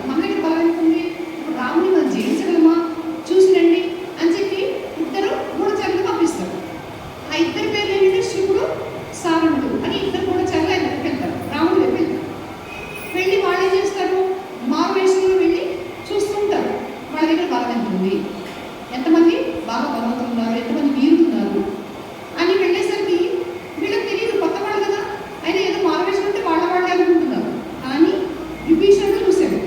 మన దగ్గర బలం ఎంత ఉంది? ఇప్పుడు రాముని మనం జయించగలమా? చూసి రండి అని చెప్పి ఇద్దరు గూఢచారులు పంపిస్తారు. ఆ ఇద్దరి పేర్లు ఏంటంటే శివుడు, సారణుడు అని ఇద్దరు గూఢచారులు ఆయన దగ్గరికి వెళ్తారు. రాముడు దగ్గరికి వెళ్తారు. వెళ్ళి వాళ్ళు ఏం చేస్తారు? మారువేషంలో వెళ్ళి చూస్తుంటారు వాళ్ళ దగ్గర బలం ఎంత ఉంది, ఎంతమంది బాగా బలవంతులు ఉన్నారు, ఎంతమంది వీరులు ఉన్నారు అని. వెళ్ళేసరికి వీళ్ళకి తెలియదు, కొత్త వాళ్ళు కదా, అయినా ఏదో మారువేషం అంటే వాళ్ళే అనుకుంటున్నారు. కానీ విభీషణుడు చూశాడు,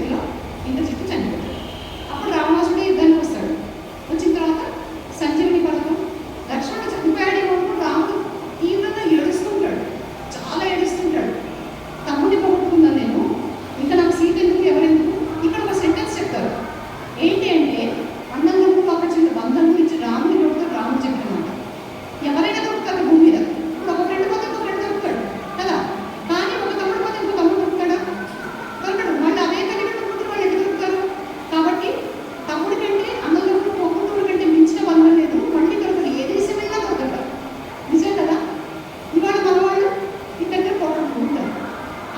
చేతిలో ఇంత చుట్టూ చనిపోతాడు. అప్పుడు రావణాసుడు యుద్ధానికి వస్తాడు. వచ్చిన తర్వాత సంజీవని పర్వతం లక్ష్మణుడు చనిపోయాడేమో రాముడు తీవ్రంగా ఏడుస్తుంటాడు, చాలా ఏడుస్తుంటాడు. తమ్ముడిని పోగొట్టుకున్నాను నేను, ఇంకా నాకు సీత ఎందుకు, ఎవరెందుకు. ఇక్కడ ఒక సెంటెన్స్ చెప్తారు. ఏంటి అంటే అన్నదమ్ములు ఒక చిన్న బంధం గురించి రాముడి నోటితో రాముడు చెప్పినమాట. ఎవరైనా దొరుకుతారు భూమి మీద. ఇప్పుడు ఒక ఫ్రెండ్ పోతే ఇంకో ఫ్రెండ్ దొరుకుతాడు కదా, కానీ ఒక తమ్ముడు పోతే ఇంకో తమ్ముడు దొరుకుతాడా? దొరకడు. వాళ్ళు అదే కలిగిన కూతురు వాళ్ళు ఎక్కడ దొరుకుతారు? కాబట్టి తమ్ముడి కంటే అన్నదమ్ముడు పొక్కుతుడు కంటే మించిన బంధం లేదు, మళ్ళీ దొరకదు. ఏ దేశమైనా దొరకదు. నిజం కదా. ఇవాళ మన వాళ్ళు ఈ దగ్గర పోగొట్టుకుంటారు.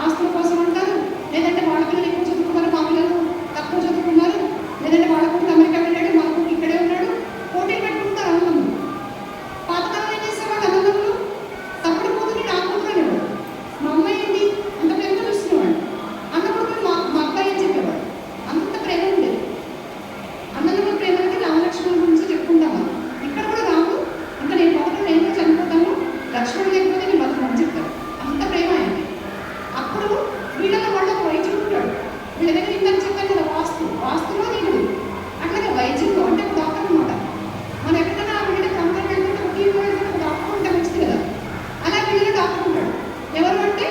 ఆస్తుల కోసం అంటారు, లేదంటే వాళ్ళ పిల్లలు ఎక్కువ చదువుకున్నారు, మా పిల్లలు తక్కువ చదువుకున్నారు, లేదంటే వాళ్ళ కొడుకు అమెరికా వెళ్ళాడు, మా కొడుకు ఇక్కడే ఉన్నాడు, పోటీలు పెట్టుకుంటారు అన్నదమ్ములు. పాతకాలం ఏం చేసేవాళ్ళు అన్నదమ్ములు? తమ్ముడు కూతురు నా కూతురు అనేవాడు. మా అమ్మాయి ఏంటి అంత ప్రేమగా చూస్తున్నవాడు. అన్న కొడుకు మా అబ్బాయి అని చెప్పేవాడు. అంత ప్రేమ ఉండేది. అన్నదమ్ముల ప్రేమ అంటే రామలక్ష్మణుల గురించి చెప్పుకుంటాము. ఇక్కడ కూడా రాముడు ఇంకా నేను పోతాను, నేను కూడా చనిపోతాను, లక్ష్మణుడు లేకపోతే నేను బతుకని చెప్తాను. అంత ప్రేమ అయింది. అప్పుడు వీళ్ళలో వాళ్ళు ఒక వైద్యుడు ఉంటాడు. వీళ్ళ దగ్గర ఇంతకు చెప్పాను కదా, వాస్తులో నీడు అట్లాగే వైద్యుడు అంటే ఒక డాక్టర్ అనమాట. మనం ఎక్కడైనా వీళ్ళ ప్రాంతానికి వెళ్తుంటే ఒక టీవీ వెళ్తుంటే ఒక డాక్టర్ ఉంటే మంచిది కదా. అలా వీళ్ళ డాక్టర్ ఉంటాడు. ఎవరు అంటే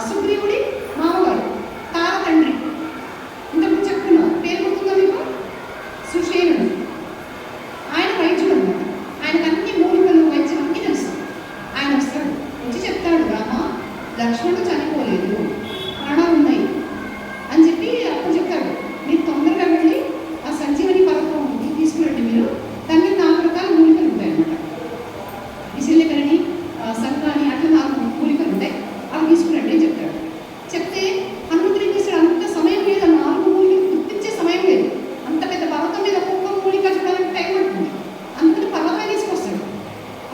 సుగ్రీవుడి మామగారు, తార తండ్రి. ఇంతకు చెప్తున్నాను, పేరు గుర్తుందా మీకు? సుషేనుడు. ఆయన వైద్యుడు అనమాట. ఆయనకు అన్ని మూలికలు వైద్యం అన్నీ తెలుసు. ఆయన వస్తాడు, వచ్చి చెప్తాడు, రామ లక్ష్మణుడు చనిపోలేదు, ప్రాణాలు ఉన్నాయి అని చెప్పి అప్పుడు చెప్తాడు. మీరు తొందరగా వెళ్ళి ఆ సంజీవని పర్వతం తీసుకురండి, మీరు దాని మీద 4 రకాల మూలికలు ఉంటాయి అన్నమాట. విశల్యకరణి, సంక్రాని అట్లా 4 మూలికలు ఉంటాయి, అవి తీసుకురండి అని చెప్తాడు. చెప్తే హనుమంతుడు ఏం చేస్తాడు, అంత సమయం లేదు, 4 మూలికలు గుర్తించే సమయం లేదు. అంత పెద్ద పర్వతం మీద ఒక్కొక్క మూలిక చూడడానికి టైం పడుతుంది. అందుకని పర్వతమే తీసుకొస్తాడు.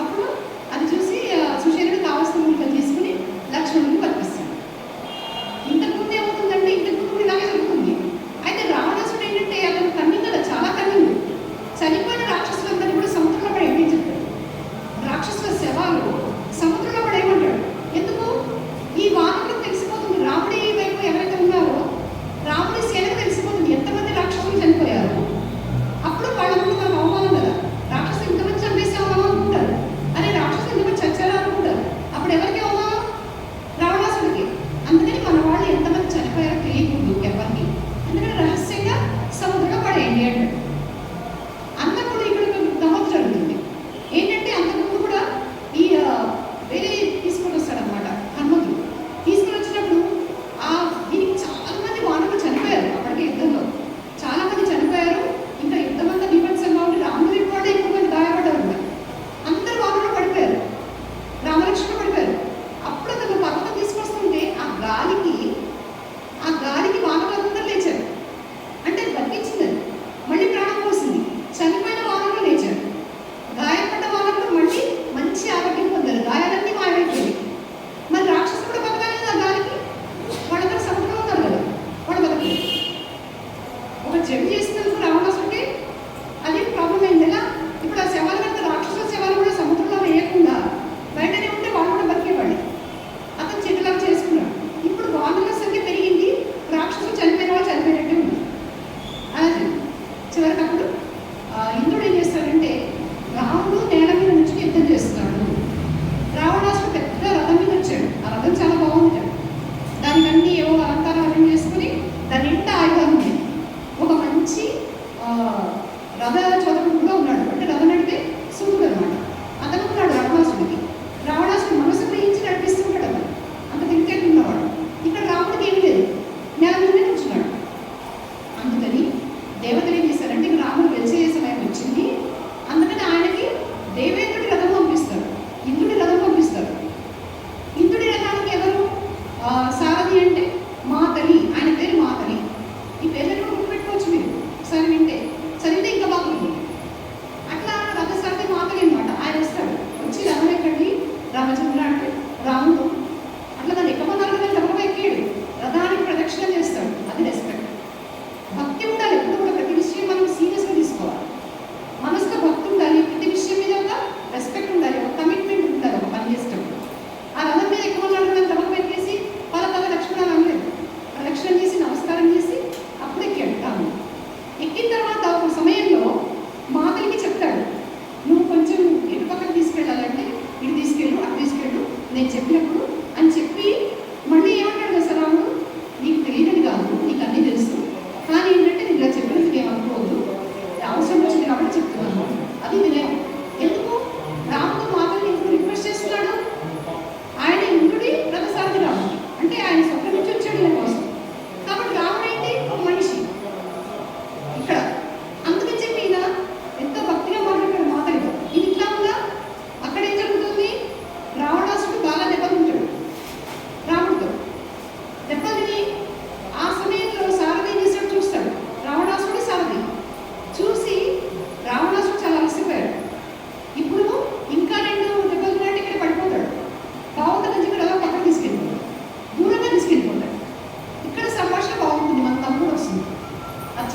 అప్పుడు అది చూసి సుషేనుడు కావాల్సిన మూలికలు తీసుకుని లక్ష్మణుడిని పంపిస్తాడు. ఇంతకుముందు ఏమవుతుందంటే ఇంతకుముందు కూడా ఇలాగే జరుగుతుంది. అయితే రావణాసుడు ఏంటంటే అతను కన్నింగ్ కదా, చాలా కన్నింగ్. చనిపోయిన రాక్షసులందరినీ కూడా సముద్రంలో పడి ఏం చెప్తాడు, రాక్షసుల శవాలు సముద్రంలో పడి ఏమంటాడు. ఎందుకు? ఈ వానరులకు తెలిసిపోతుంది, రాముడి వైపు ఎవరైతే ఉన్నారో రాముడి సేనకు తెలిసిపోతుంది ఎంతమంది రాక్షసులు చనిపోయారు. అప్పుడు వాళ్ళ ముందు మనకు అవమానం కదా, రాక్షసులు ఇంతమంది చంపేసామా అనుకుంటారు, అరే రాక్షసులు ఇంతమంది చచ్చారా అనుకుంటారు. అప్పుడు ఎవరికి అవమానం? రావణాసుడికి. అందుకని మన వాళ్ళు ఎంతమంది చనిపోయారో తెలియకూడదు ఎవరికి, ఎందుకంటే రహస్యంగా సముద్రంలో పడేయండి అంటాడు. అన్నప్పుడు ఇక్కడ గమ్మత్తు జరుగుతుంది. ఏంటంటే అంతకుముందు కూడా ఈ వేరే తీసుకొని వస్తాడనమాట హనుమంతుడు. తీసుకొని వచ్చినప్పుడు దీనికి చాలా మంది వానరులు చనిపోయారు. అప్పటికే యుద్ధంలో చాలా మంది చనిపోయారు. ఇంకా యుద్ధం అంతా నిబంధనగా ఉండి రాముడి కూడా ఎక్కువ మంది గాయపడ్డారు. అందరూ వానరులు పడిపోయారు, రామలక్ష్మణుడు పడిపోయారు. అప్పుడు అతను పర్వతం తీసుకొస్తుంటే ఆ గాలికి వానరులందరూ లేచారు. అంటే బతికించింది, మళ్ళీ ప్రాణం పోసింది. చనిపోయిన వానరులు లేచారు, గాయపడ్డ వానరులు మళ్ళీ మంచి ఆరోగ్యం పొందారు, గాయాలన్నీ మాయమైపోయాయి. మరి రాక్షసులు కూడా బతకాలి కదా, ఆ గాలికి. వాళ్ళందరూ సముద్రంలో ఉన్నారు కదా, వాళ్ళు బతకలేదు. ఒక చెడు చేసినందుకు రావణాసుడికి అది ప్రాబ్లం అయింది కదా. ఇప్పుడు ఆ శవాలు కనుక రాక్షసుల శవాలు కూడా సముద్రంలో వేయకుండా బయటనే ఉంటే వాళ్ళు కూడా బతికేవాళ్ళు. అతను చెట్టులాగా చేసుకున్నాడు. ఇప్పుడు వానరుల సంఖ్య పెరిగింది, రాక్షసులు చనిపోయిన వాళ్ళు చనిపోయినట్టే ఉంది. అలాగే చివరికి అప్పుడు ఇంద్రుడు ఏం చేస్తాడంటే రాముడు నేల మీద నుంచి యుద్ధం చేస్తున్నాడు. రావణాసుడు పెద్ద రథం మీద వచ్చాడు. ఆ రథం చాలా బాగుంది, దానికి అన్ని ఏవో అలంకారాలు చేసుకుని దాని నిండా ఆయుధాలు ఉంది. ఒక మంచి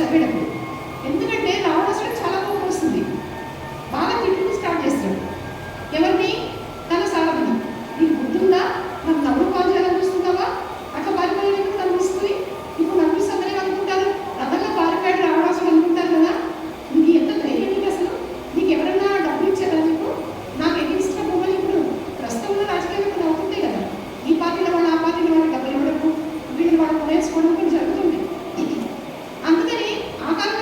చదివేటప్పుడు. ఎందుకంటే రావణాసుడు చాలా కోపం వస్తుంది, బాగా తిట్టుకు స్టార్ట్ చేస్తాడు. ఎవరిని? తన సారథిని. నీకు గుర్తుందా, నన్ను నవ్వు కాల్ చేయాలని చూస్తున్నావా, అట్లా పారిపోయేందుకు నన్ను తీసుకుని ఇప్పుడు నన్ను సందరే అనుకుంటారు, రథంలో పారిపోయాడు రావణాసుడు అనుకుంటారు కదా. నీకు ఎంత ధైర్యం నీకు అసలు? నీకు ఎవరన్నా డబ్బులు ఇచ్చారా? నీకు నాకు ఎగిరిస్తున్న బొమ్మలు ఇప్పుడు ప్రస్తుతంలో రాజకీయాలు అవుతుంటాయి కదా, ఈ పార్టీలో వాళ్ళు ఆ పార్టీలో వాళ్ళు డబ్బులు ఇవ్వడము, వీళ్ళు వాళ్ళు కొనేసుకోవడం కూడా జరుగుతుంది. అందుకని ఆ కాలంలో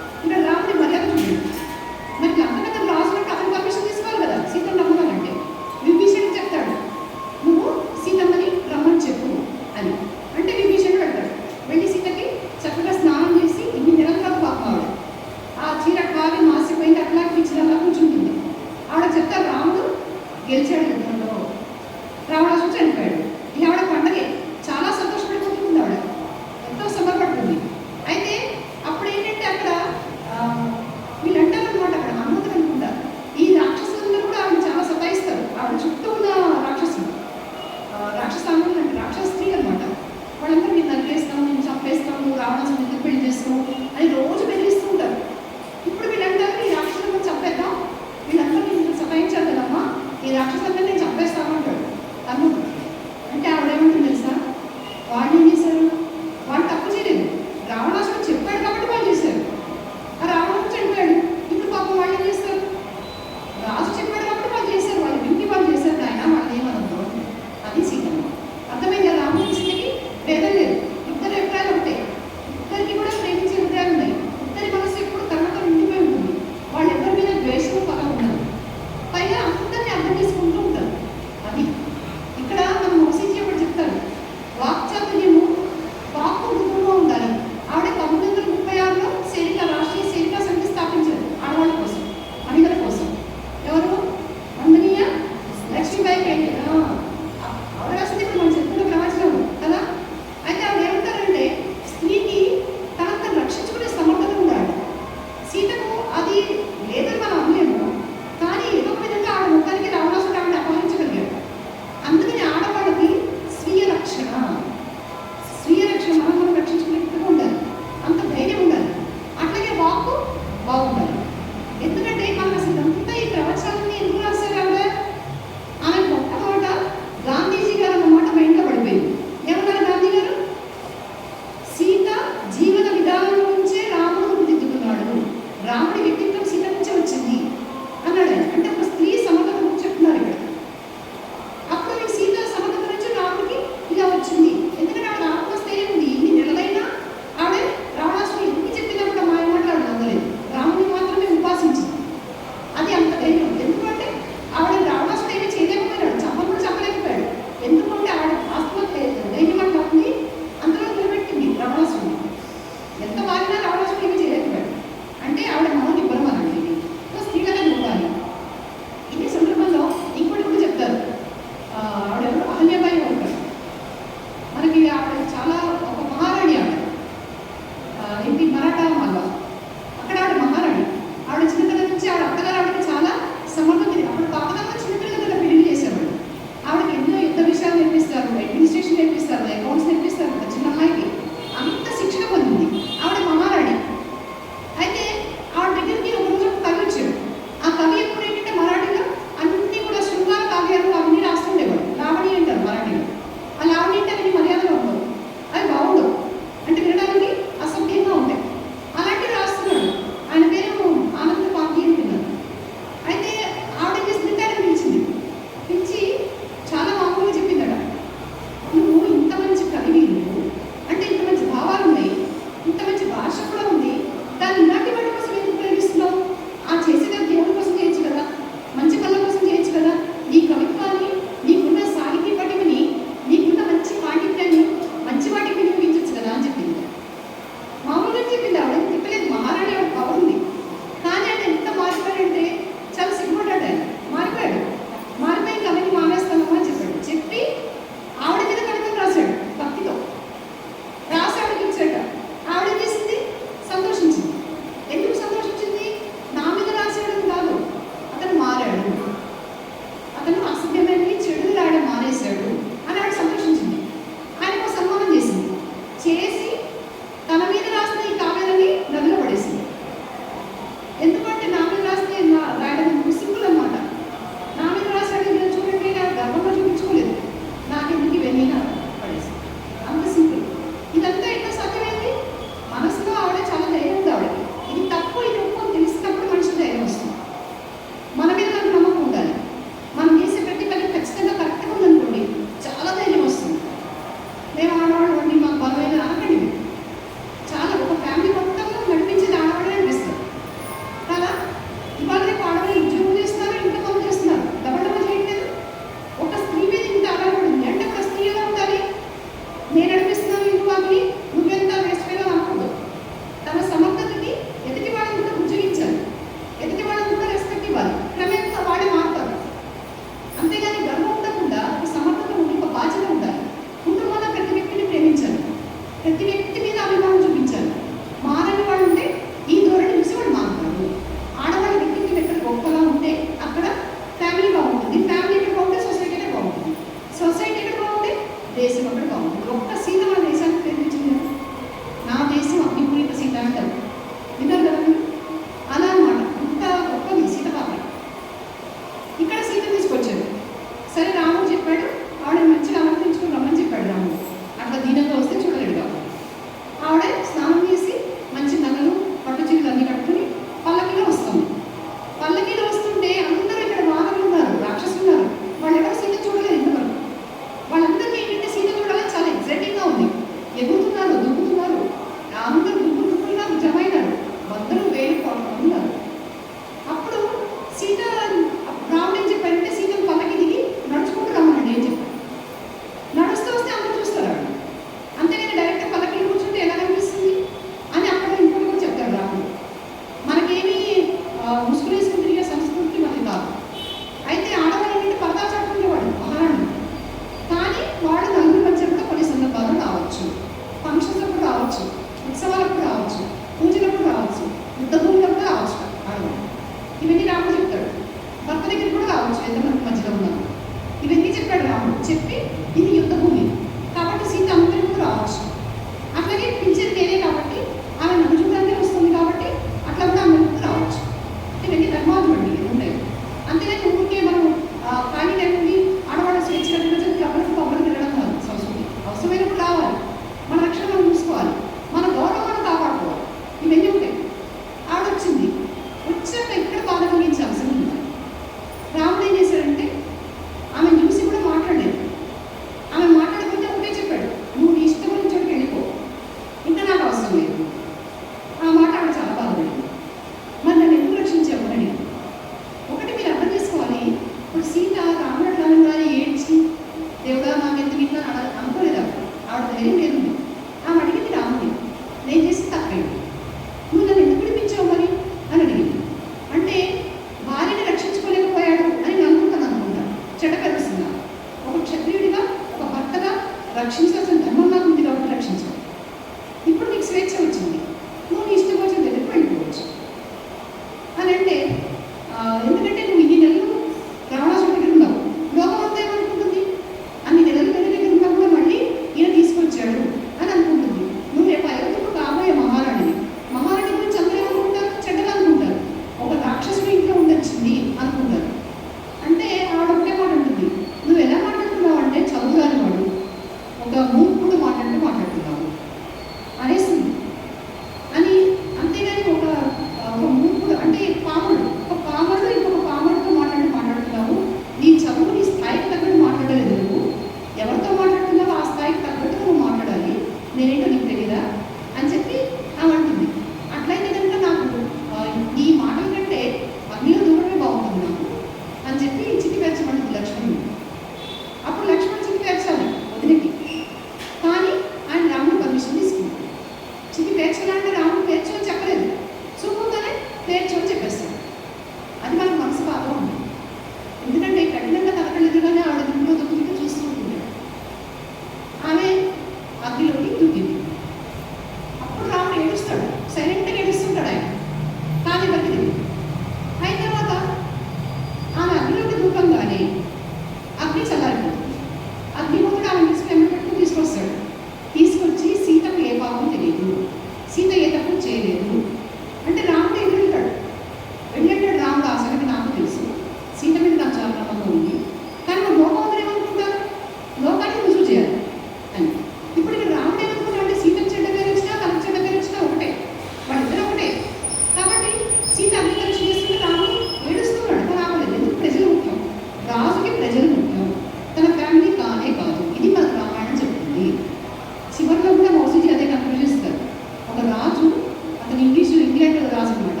రాజు అనమాట.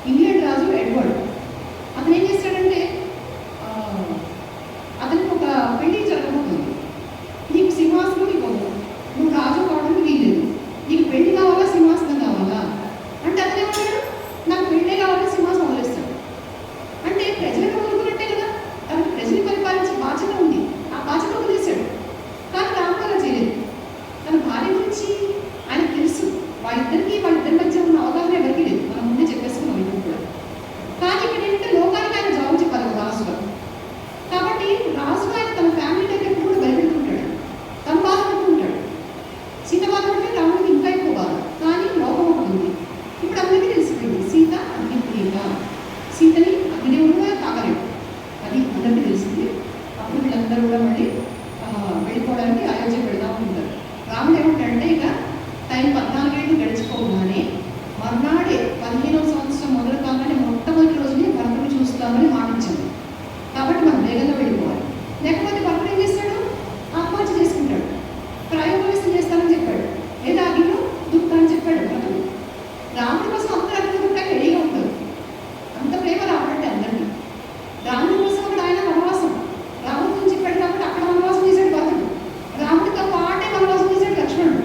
ఇంగ్లాండ్ రాజు ఎడ్వర్డ్. అతను ఏం చేస్తాడంటే అతనికి ఒక పెళ్లి జరగబోతుంది. నీకు సింహాసనం ఇవ్వదు, నువ్వు రాజు కావడానికి వీల్లేదు, నీకు పెళ్లి కావాలా సింహాసనం కావాలా అంటే అతను ఏమంటాడు, నాకు పెళ్ళే కావాలని సింహాసనం వదిలేస్తాడు. అంటే ప్రజలకు వదులుకున్నట్టే కదా, తనకు ప్రజలు పరిపాలించే బాధ్యత ఉంది, ఆ బాధ్యత వదిలేశాడు. కానీ రాముడు అలా చేయలేదు. తన భార్య గురించి ఆయనకు తెలుసు, వాళ్ళిద్దరి మధ్య ఉన్న అవగాహన ఎవరికి లేదు, మనం ముందే చెప్పేసుకున్నాం ఇది కూడా. కానీ ఇక్కడ ఏంటంటే లోకానికి ఆయన జవాబు చెప్పాలి రాజుగా. కాబట్టి రాజుగా ఆయన తన ఫ్యామిలీ దగ్గర కూడా భయపెడుతుంటాడు, తన బాధపడుతుంటాడు. సీత బాధపడితే రాముడికి ఇంకా ఎక్కువ బాధ. కానీ లోపం ఒకటి ఉంది. ఇప్పుడు అందరికీ తెలిసిపోయింది, సీత అగ్నిప్రియుట, సీతని అగ్నిదేవుడుగా తాగలేడు, అది అందరికీ తెలిసింది. అప్పుడు వీళ్ళందరూ కూడా మళ్ళీ వెళ్ళిపోవడానికి అయోధ్య పెడదాం ఉంటారు. రాముడు ఏమంటాడంటే ఇక టైం 14 ఏళ్ళు గడిచిపోగానే మర్నాడే 15వ సంవత్సరం మొదలు కాగానే మొట్టమొదటి రోజునే భరతుని చూస్తామని మాటించింది. కాబట్టి మనం వేగంగా వెళ్ళిపోవాలి. లేకపోతే భరతుడు ఏం చేస్తాడు, ఆత్మహత్య చేసుకుంటాడు, ప్రాయోపవేశం చేస్తానని చెప్పాడు, లేదా అగ్నిలో దుఃఖాన్ని చెప్పాడు భరతుడు. రాముడి కోసం అందరూ అగ్ని దుఃఖానికి రెడీగా ఉంటారు. అంత ప్రేమ రాముడంటే అందరినీ. రాముడి కోసం అక్కడ ఆయన వనవాసం రాముడిని చెప్పాడు కాబట్టి అక్కడ వనవాసం చేశాడు భరతుడు. రాముడితో పాటే వనవాసం చేశాడు లక్ష్మణుడు.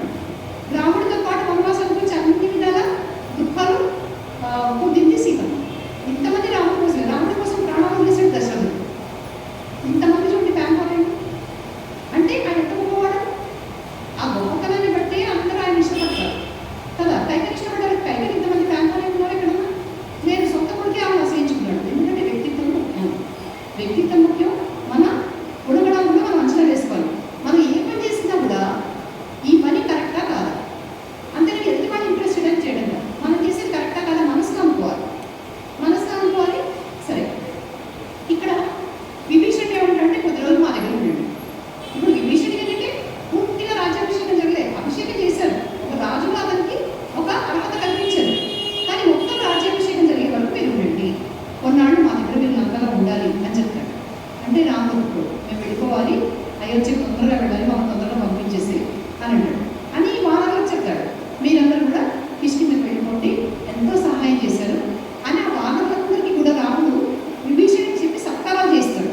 రాముడితో పాటు వనవాసం గురించి అన్ని విధాల దుఃఖాలు పొందింది సీత. ఇంతమంది రాముడి కోసం ప్రాణాలు వదిలేశాడు దశరథుడు. ఇంతమంది చూడండి ఫ్యామిలీ అంటే ఆయన ఎంత గొప్పవాడు. ఆ గొప్పతనాన్ని బట్టి అందరూ ఆయన ఇష్టపడతారు కదా. కైకలు ఇష్టపడ్డారు, కైకలు ఇంతమంది ఫ్యామిలీ ఉన్నారు ఇక్కడ. నేను సొంత కొడుకే ఆమె ఆశ్రయించుకున్నాడు. ఎందుకంటే వ్యక్తిత్వం ముఖ్యం. వ్యక్తిత్వం ముఖ్యం. మన గుణగణాలు కూడా మనం అంచనా వేసుకోవాలి. మనం ఏ పని చేసినా కూడా ఈ పని కరెక్టా కాదా, అంతే ఎదుటి వాళ్ళు ఇంట్రెస్టెడ్ అని చేయడం కాదు, మనం చేసేది కరెక్టా కాదా మనసులో అనుకోవాలి. సరే ఇక్కడ విభీషణుడు ఏమంటాడంటే కొద్ది రోజులు మా దగ్గర ఉండండి. ఇప్పుడు విభీషణుడికి ఏంటంటే పూర్తిగా రాజ్యాభిషేకం జరగలేదు, అభిషేకం చేశారు, ఒక రాజుగా అతనికి ఒక అర్హత కల్పించారు. కానీ మొత్తం రాజ్యాభిషేకం జరిగే వరకు మీరు ఉండండి, కొన్నాళ్ళు మా దగ్గర మీరు లంకలో ఉండాలి అని చెప్తాడు. అంటే రాముడు మేము వెళ్ళిపోవాలి, అయోధ్య తొందరగా వెళ్ళాలి, మాకు తొందరగా పంపించేసి అని అంటాడు. అని వానరులకు చెప్తాడు, మీరందరూ కూడా కిష్కి మీద వెళ్ళిపోండి, ఎంతో సహాయం చేశారు అని ఆ వానరులందరికీ కూడా రాముడు విభీషణుడికి చెప్పి సత్కారాలు చేస్తాడు.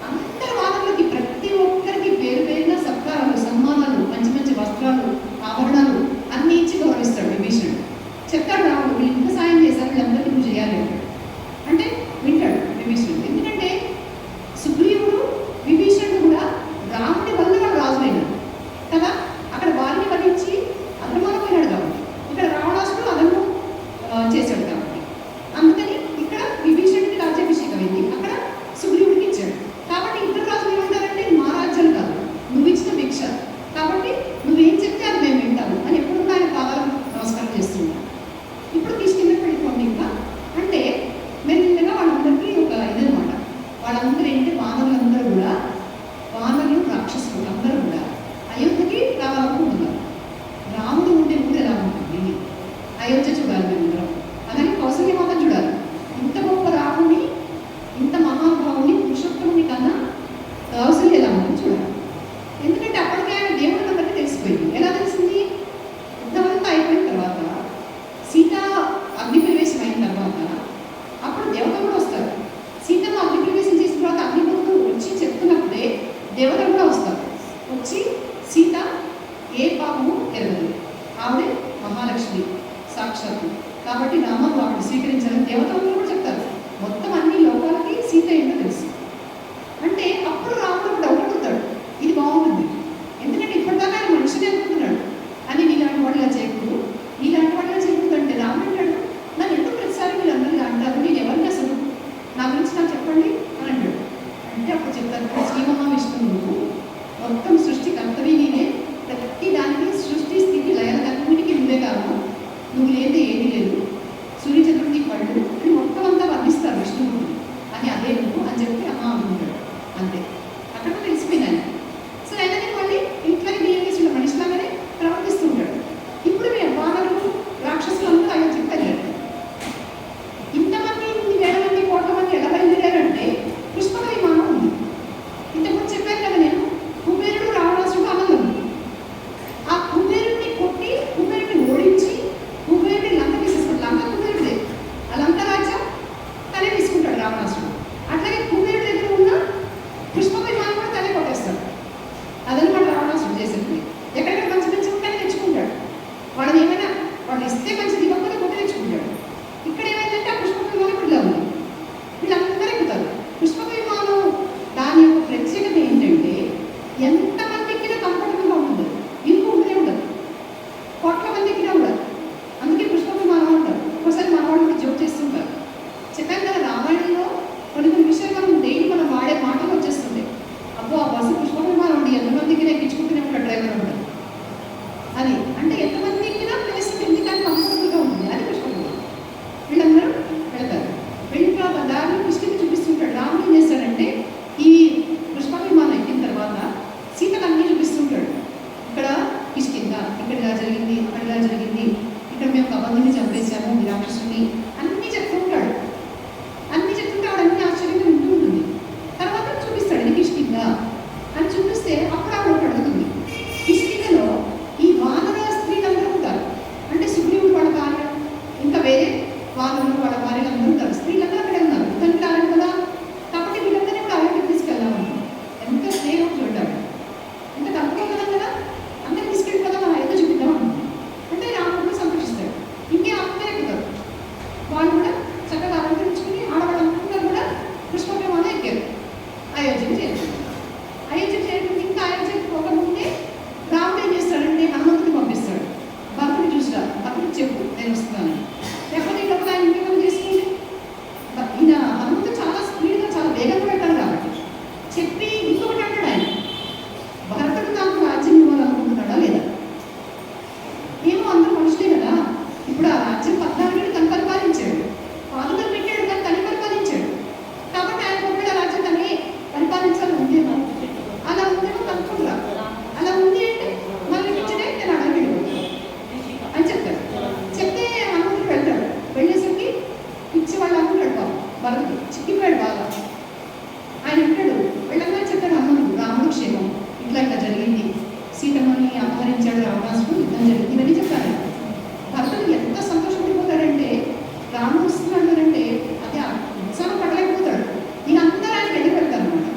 అందరి వానరులకి ప్రతి ఒక్కరికి పేరు పేరున సత్కారాలు, సన్మానాలు, మంచి మంచి వస్త్రాలు, ఆభరణాలు అన్ని ఇచ్చి గౌరవిస్తాడు విభీషణుడు. చెప్తాడు రాముడు, వీళ్ళు ఇంత సాయం చేశారు, వీళ్ళందరికీ నువ్వు చేయాలి అంటాడు. అంటే వింటాడు విభీషణుడు. ఎందుకంటే సుగ్రీవుడు విభీషణుడు కూడా రాముడి వల్ల వాడు రాజులైనాడు కదా. అక్కడ వారిని వధించి అధర్మాలపోయినాడు కాబట్టి, ఇక్కడ రావణాసుడు అదను చేశాడు కాబట్టి, అందుకని ఇక్కడ విభీషణుడికి రాజ్యాభిషేకం అయింది, అక్కడ సుగ్రీవుడికి ఇచ్చాడు. కాబట్టి ఇద్దరు రాజులు ఏమంటారంటే మా రాజ్యం కాదు, నువ్వు ఇచ్చిన భిక్ష, కాబట్టి నువ్వేం చెప్తే అది మేము వింటాము అని ఎప్పుడు ఆయన పాదాలు నమస్కారం చేస్తున్నాం. ఇప్పుడు తీసుకెళ్ళి వెళ్ళిపోండి. ఇంకా అంటే మెల్లగా వాళ్ళందరికీ ఒక ఇదనమాట. వాళ్ళందరూ ఏంటి, వానరులందరూ కూడా, వానరులు రాక్షసులు అందరూ కూడా అయోధ్యకి రావాలనుకుంటున్నారు. రాముడు ఉండే ఊరు ఎలా ఉంటుంది, అయోధ్య చూడాలి మేమందరం, అలాగే కౌసల్యమాతను చూడాలి. ఇంత గొప్ప రాముని, ఇంత మహానుభావుని, పురుషోత్తముని కన్నా కౌసల్య ఎలా ఉందని చూడాలి. ఎందుకంటే అప్పటికే ఆయన దేవుడు అందరికీ తెలిసిపోయింది. ఎలా తెలిసింది, యుద్ధమంతా అయిపోయిన తర్వాత, సీత అగ్నిప్రవేశం అయిన తర్వాత అప్పుడు దేవతలు కూడా వస్తారు. సీతను అగ్నిప్రవేశం చేసిన తర్వాత అగ్నిపతులు వచ్చి చెప్తున్నప్పుడే దేవతలు కూడా వస్తారు. వచ్చి సీత ఏ పాపము ఎరగదు, ఆవిడే మహాలక్ష్మి సాక్షాత్తు, కాబట్టి రాముడు ఆవిడ స్వీకరించాలని దేవతలు కూడా చెప్తారు. మొత్తం అన్ని లోకాలకి సీత ఏంటో తెలుసు. అంటే అప్పుడు రాముడు డౌట్ అడుగుతాడు, ఇది బాగుంటుంది. ఎందుకంటే ఇప్పటిదాకా ఆయన మనిషిని అనుకుంటున్నాడు, అని నీలాంటి వాడు ఇలా చేయకూడదు, నీలాంటి వాడు ఇలా చేయకూడదు అంటే రాముడు అంటాడు, నన్ను ఎందుకు ప్రతిసారి వీళ్ళందరూ అంటారు, నేను ఎవరిని అసలు, నా గురించి నాకు చెప్పండి అని అంటాడు. అంటే అప్పుడు చెప్తాను, శ్రీ మహావిష్ణువు మొత్తం సృష్టి కర్తవి నేనే, ప్రతి దానికి సృష్టి స్థితి లయాలన్నిటికీ నువ్వే కారణం, నువ్వు లేదే ఏది లేదు, సూర్యచంద్రుడికి పళ్ళు అని మొత్తం అంతా వర్ణిస్తారు విష్ణువుని అని, అదే నువ్వు అని చెప్పి వాళ్ళు వాళ్ళ భార్యలు అందరూ ఉంటారు, స్త్రీలందరూ అక్కడే ఉన్నారు, యుద్ధానికి రాలేదు కదా. కాబట్టి వీళ్ళందరినీ కూడా అయోధ్యకి తీసుకెళ్దామని ఎంత స్నేహం చూడాలి, ఎంత తక్కువ కదా కదా, అందరినీ తీసుకెళ్ళిపోదాం మన అయోధ్య చూపిద్దాం అనుకుంది. అంటే రాముడు కూడా సంతోషిస్తాడు, ఇంకే ఆత్మనే ఎక్కుతారు. వాళ్ళు కూడా చక్కగా అలంకరించుకుని ఆడవాళ్ళందరూ కూడా పుష్ప విమానం ఎక్కారు, అయోధ్యకి చేరుకుంటారు. అయోధ్యకి చేరుకుంటే ఇంకా అయోధ్యకి పోకముందే రాముడు ఏం చేస్తాడంటే హనుమంతుని పంపిస్తాడు, భర్తని చూసిరా, భర్తకి చెప్పు నేను వస్తున్నాను, లేకపోతే ఇక్కడ ఆయన ఇంకేమైనా చేసుకుంటే. ఈయన హనుమంతుడు చాలా స్పీడ్గా చాలా వేగంగా పెట్టాడు కాబట్టి చెప్పి ఇంకొకటి అంటాడు ఆయన, భరతుడు నాకు రాజ్యం ఇవ్వాలనుకుంటున్నాడా లేదా, ఏమో అందరూ మనుషులే కదా. ఇప్పుడు ఆ రాజ్యం 14 ఏళ్ళు తను పరిపాలించాడు, పాదుకలు పెట్టాడు కానీ తను పరిపాలించాడు. కాబట్టి ఆయన ఒకవేళ రాజ్యం తనే పరిపాలించాలని ఉందేమో, అలా ఉందేమో కనుక్కుంటురా, అలా ఉంది అంటే మళ్ళీ ఇచ్చినే నేను అడగ అని చెప్తాడు. చెప్తే హనుమంతుడు వెళ్తాడు, వెళ్ళేసరికి పిచ్చి వాళ్ళు అనుకుంటాడు బాబు, భరతుడు చిక్కిపోయాడు బాగా. ఆయన అంటాడు, వెళ్ళగా చెప్తాడు హనుమంతుడు రాముడు క్షేమం, ఇట్లా ఇట్లా జరిగింది, సీతమ్మని అపహరించాడు రావణాసుడు, యుద్ధం జరిగింది, ఇవన్నీ చెప్తాడు. భరతుడు ఎంత సంతోషపడిపోతాడంటే రాముడు వస్తున్నాడు అంటే అది ఉత్సాహం పడలేకపోతాడు. ఈయన అందరూ ఆయన వెళ్ళి పెడతారు అనమాట.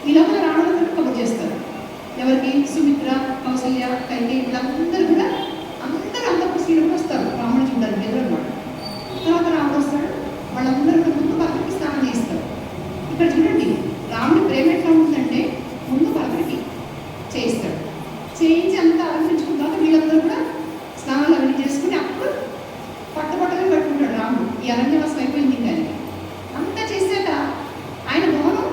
ఈ లోపల రావణులందరూ కబుర్ చేస్తారు, ఎవరికి సుమిత్ర, కౌసల్య, కైకేయి వీళ్ళందరూ కూడా అందరూ అంతఃపురంలోకి వస్తారు రాముడు చూడడానికి ఎదురన్నమాట. తర్వాత రాముడు వస్తాడు, వాళ్ళందరూ ముందు భర్తకి స్నానం చేస్తారు. ఇక్కడ చూడండి రాముడి ప్రేమ ఎట్లా ఉంటుందంటే ముందు భర్తకి చేయిస్తాడు, చేయించి అంతా అలంకరించుకున్న తర్వాత వీళ్ళందరూ కూడా స్నానాలు అవన్నీ చేసుకుని అప్పుడు పట్టబట్టలు కట్టుకుంటాడు రాముడు. ఈ అరణ్యవాసం అయిపోయింది కానీ అంతా చేశాక ఆయన భవనం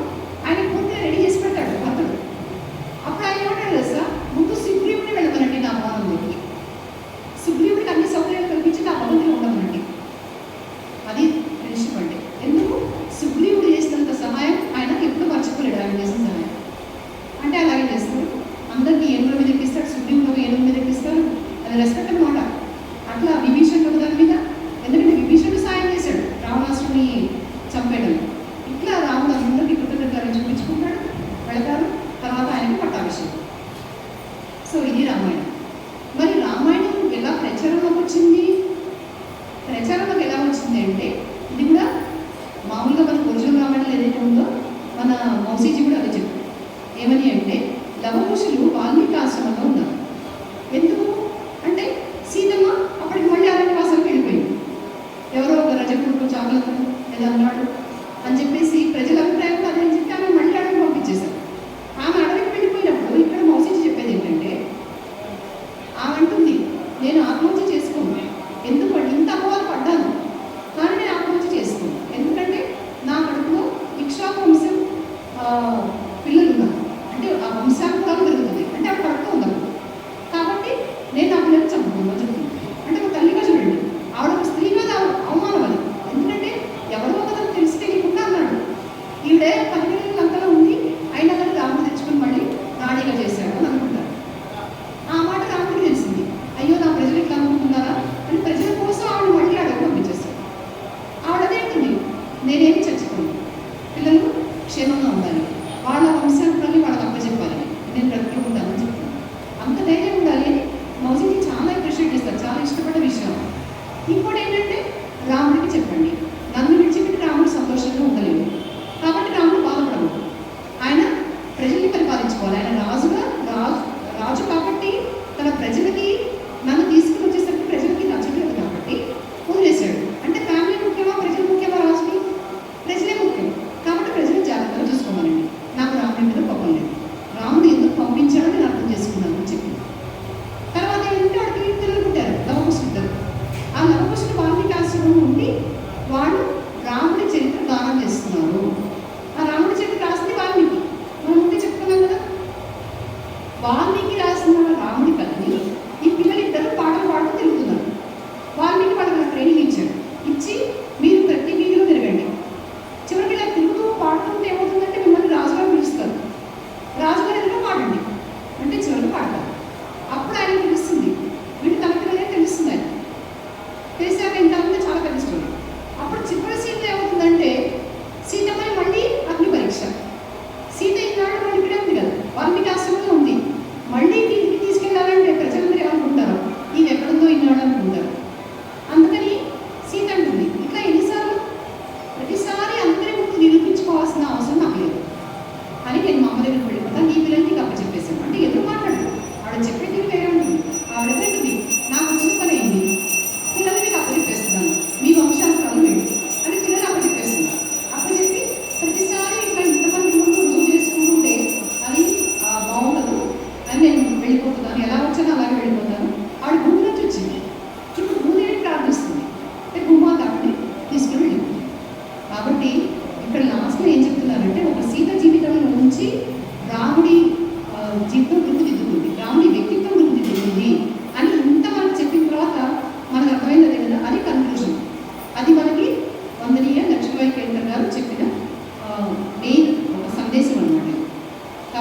ఆయన పూర్తిగా రెడీ చేసి పెడతాడు భర్తడు. అప్పుడు ఆయన ఏమంటాడు తెలుసా, ముందు సుగ్రీవుని వెళ్ళమనండి నా భవనంలోకి, సుగ్రీవుడికి అన్ని సౌకర్యాలు కల్పించి నా భవనంలో ఉండమనండి. అది ఫ్రెండ్షిప్ అంటే. ఎందుకు సుగ్రీవుడు చేసినంత సహాయం ఆయనకు ఎప్పుడు మర్చిపోలేడు, ఆయన చేసిన సహాయం అంటే అలాగే చేస్తాడు. అందరినీ ఏనుగుల మీద ఎక్కిస్తాడు, సుగ్రీవుడు ఏనుగు మీద ఎక్కిస్తాడు, అది రెస్పెక్ట్ అనమాట. అట్లా విభీషణుడు దాని మీద, ఎందుకంటే విభీషణుడు సాయం చేశాడు రావణాసురుని చంపేయడం. ఇట్లా రాముడు అందరికీ కృతజ్ఞతలు చూపించుకుంటాడు, వెళతారు. తర్వాత ఆయనకి పట్టాభిషేకం. సో ఇది రామాయణం. మరి రామాయణం ఎలా ప్రచారంలోకి వచ్చింది? ప్రచారంలోకి ఎలా వచ్చింది అంటే ఇది కూడా మామూలుగా మన ఒరిజినల్ రామాయణం ఏదైతే ఉందో మన మౌసీజీ కూడా అదే చెప్పారు. ఏమని అంటే లవకుశులు వాల్మీకి ఆశ్రమంలో ఉన్నారు. ఎందుకు అంటే సీతమ్మ అప్పటికి మళ్ళీ అరణ్యవాసానికి వెళ్ళిపోయింది, ఎవరో ఒక రజకుడు చాకలతో ఏదో అన్నాడు అని చెప్పేసి ప్రజల అభిప్రాయం అదే అని చెప్పి ఆమె మళ్ళీ అడవికి పంపించేశారు. ఆమె అడవికి వెళ్ళిపోయినప్పుడు ఇక్కడ మౌసీజీ చెప్పేది ఏంటంటే ఆమె అంటుంది, నేను ఆత్మహత్య చేసుకోను, ఎందుకంటే ఇంత అపవాలు పడ్డాను కానీ నేను ఆత్మహత్య చేసుకోను, ఎందుకంటే నా కడుపులో ఇక్ష్వాకు వంశం పిల్లలు ఉన్నారు, అంటే ఆ వంశానికి కూడా పెరుగుతుంది, అంటే ఆవిడ కడుపులో ఉన్నారు కాబట్టి నేను నా పిల్లలు చంపుకున్నాను చెప్తుంది. అంటే ఒక తల్లిగా చూడండి, ఆవిడ ఒక స్త్రీ మీద అవమానం అది, ఎందుకంటే ఎవరో ఒకరు తెలిసి తెలియకుండా అన్నాడు. ఈవిడే 10 పిల్లలు అంతలో ఉంది, అయినా కానీ రాముడు తెచ్చుకుని మళ్ళీ రాణిగా చేశాడు అని అనుకుంటారు. ఆ మాట రాముడికి తెలిసింది, అయ్యో నా ప్రజలు ఇట్లా అనుకుంటున్నారా అని ప్రజల కోసం ఆవిడ మళ్ళీ అడగ పంపించేస్తాడు. ఆవిడ అదేంటుంది, నేనేమి చచ్చిపోను, పిల్లలు క్షేమంగా ఉండాలి, వాళ్ళ వంశాన్ని వాళ్ళకి అప్పచెప్పాలి, నేను బ్రతికుంటానని చెప్తాను. అంత ధైర్యం ఉండాలి అని మౌసీజీ చాలా అప్రిషియేట్ చేస్తారు, చాలా ఇష్టపడ్డ విషయం. ఇంకోటి ఏంటంటే రాముడికి చెప్పండి, నన్ను విడిచిపెట్టి రాముడు సంతోషంగా ఉండలేదు కాబట్టి రాముడు బాధపడదు, ఆయన ప్రజల్ని పరిపాలించుకోవాలి, ఆయన రాజు కాబట్టి తన ప్రజలకి నన్ను తీసుకుని వచ్చేసరికి ప్రజలకి నచ్చలేదు కాబట్టి వదిలేశాడు. అంటే ఫ్యామిలీ ముఖ్యమా ప్రజలు ముఖ్యమా, రాజుకి ప్రజలే ముఖ్యం కాబట్టి ప్రజలు జాగ్రత్తగా చూసుకోవాలండి. నాకు రాముడి మీద కోపం లేదు, రాముడు ఎందుకు పంపించాడో నేను అర్థం చేసుకున్నాను అని చెప్పి. తర్వాత ఏంటంటే వాడికి పిల్లలు పుట్టారు, లవకుశుడు. ఆ లవకుశుడు వాల్మీకి ఆశ్రమం ఉండి వాడు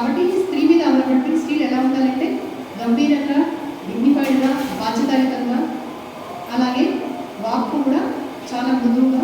కాబట్టి స్త్రీ మీద ఆధారపడి స్త్రీలు ఎలా ఉండాలంటే గంభీరంగా, డిగ్నిఫైడ్గా, బాధ్యతాయుతంగా, అలాగే వాక్కు కూడా చాలా మృదువుగా